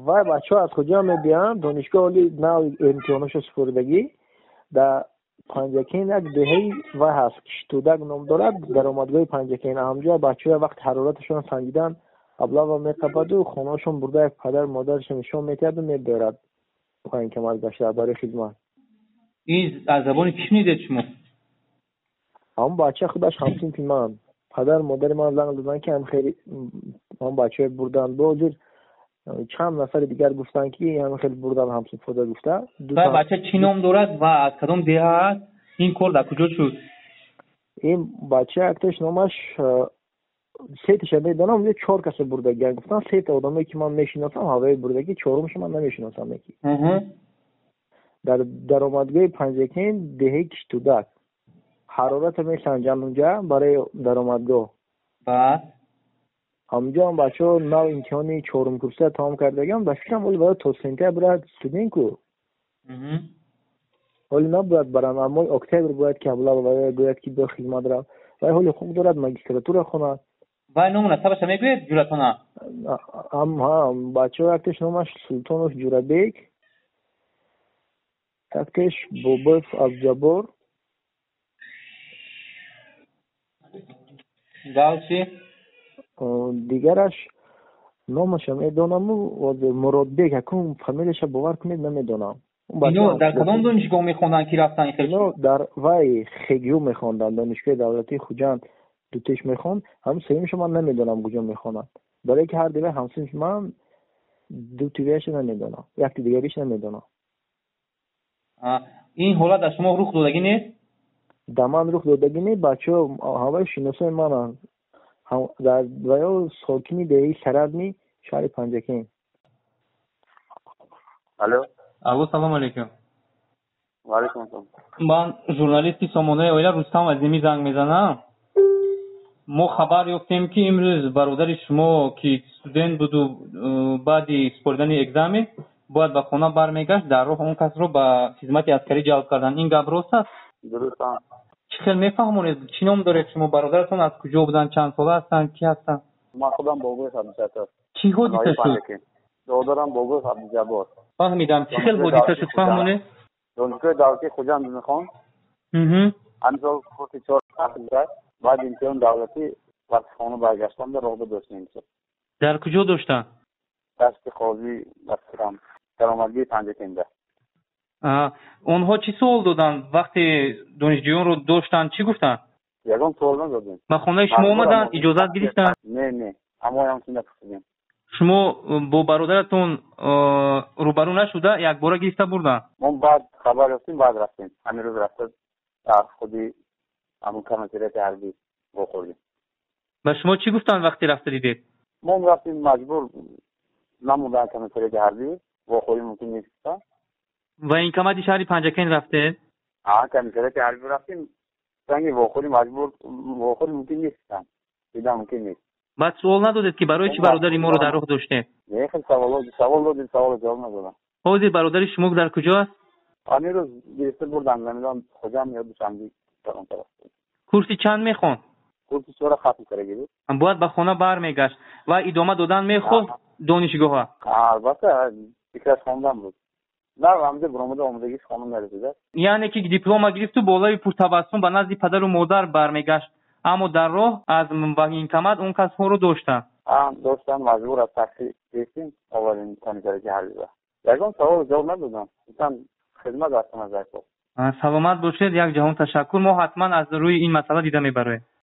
و بچه‌ها از کجا می‌بیان؟ دانشگاه عالی نو امتحانش سپردگی در پنجکین یک دهی و هست شتودک نام دارد. درآمدگاه پنجکین همجا بچه‌ها وقت حرارتشون سنجیدن ابلاغ می‌قبض و خونه‌شون برده یک پدر مادرشون نشون می‌دهد و می‌برد پایین که مرد گشته برای خدمت. این از زبان کی شنیدید شما؟ هم بچه خودش همسین پیمان پدر مادر من زنگ دادن که هم خیلی هم بچه بردن با جور چند نفر دیگر گفتن که هم خیلی بردن همسین فوده گفته. و بچه چی نام دارد و از کدام دیه هست؟ این کار در کجا شد؟ این بچه اکتش نامش سیتش میدونم یه 4 کس بردگی گفتن 3 تا آدمی که من میشناسم هوای بردگی چهارمش من نمیشناسم یکی. در درآمدگاه پنجکین دهه کشتودک حرارت میسنجن اونجا برای درآمدگاه. بعد همجا هم بچه ها نو امتحانی 4م کورسه تمام کردگم داشتم ولی باید تا سنته برای استودین کو ولی نباید برام اما اکتبر باید که ابلا باید که به خدمت رو ولی حالی خوب دارد ماجستراتور خونه و نمونه سبش میگوید جورتانه هم بچه ها اکتش نامش سلطانوش جورابیک اکتش بوبف عبدالجبار گالچی دیگرش نامش میدونم و مراد بیگ هکون فامیلش باور کنید نمیدونم. اینو در کدام دانشگاه میخوندن که رفتن اینو در وای خیگیو میخوندن دانشگاه دولتی خوجند دوتش میخوند هم سریمش من نمیدونم کجا میخونن برای که هر دیگه همسنش من دو تیویش نمیدونم یک دیگریش نمیدونم. این حالت در شما رخ دادگی نیست؟ در من رخ دادگی نیست. بچه ها شناسه من در ویا ساکنی دهی سردمی شهر پنجکین. الو سلام علیکم. و علیکم السلام. من ژورنالیستی سامانه اویلا رستم عظیمی زنگ میزنم. ما خبر یافتیم که امروز برادر شما که استودنت بود و بعد سپردن اگزمین باید به خانه برمیگشت در راه اون کس رو به خدمت عسکری جلب کردن. این گپ راست است؟ درست است. چی خیلی میفهمونید چی نام دارید شما؟ برادرتون از کجا بودن؟ چند ساله هستن؟ کی هستن؟ من خودم بوگوش عبدالجبار. چی حادثه شد؟ دادرم بوگوش عبدالجبار. فهمیدم. چی خیلی حادثه شد فهمونید؟ دانشگاه دولتی خوجند میخوان. امسال کورس 4 کرد. بعد امتحان دولتی وقت خانه برگشتم در راه داشتیم. در کجا داشتن؟ دست قاضی دستم درآمدگی پنجکین ده. اونها چی سوال دادن وقتی دانشجویان رو داشتن؟ چی گفتن؟ یگان سوال ندادن. به خونه شما اومدن اجازه گرفتن؟ نه اما هم نپرسیدیم. شما با برادرتون روبرو نشده یک بار گرفته بردن؟ ما بعد خبر رفتیم بعد رفتیم. همین روز رفتیم خودی همون کمیته حربی بخوردیم. و شما چی گفتن وقتی رفته دیدید؟ ما رفتیم مجبور نموندن کمیته حربی بخوریم ممکن نیست. و این کمدی شهری پنجکین رفته؟ کمیته حربی رفتیم سنگی بخوریم مجبور بخوریم ممکن نیست. دیدم ممکن نیست. بعد سوال ندادید که برای چی برادر ما رو در راه داشته؟ نه خیلی سوال دادیم سوال جواب ندادن. حاضر برادر شما در کجا است؟ همین روز گرفته بردن نمیدونم کجا میاد شنبه اون طرف. کورسی چند میخوان؟ کورس 4 ختم کردی. باید به خانه برمیگشت و ادامه دادن میخواست دانشگاه ها. البته فکرش خوندم بود. نه همونجا برآمده آمادگیش خانم نرسیده. یعنی که دیپلم گرفت و بالای پرتبسم به نزد پدر و مادر برمیگشت اما در راه از این کمد اون کس ها رو داشتن. داشتن مجبور از تاکسی رفتیم اولین کمیته حربی. یگان سوال جواب ندادم. مثلا خدمت هستم از ایشون. سلامت باشید. یک جهان تشکر. ما حتما از روی این مسئله دیده میبریم.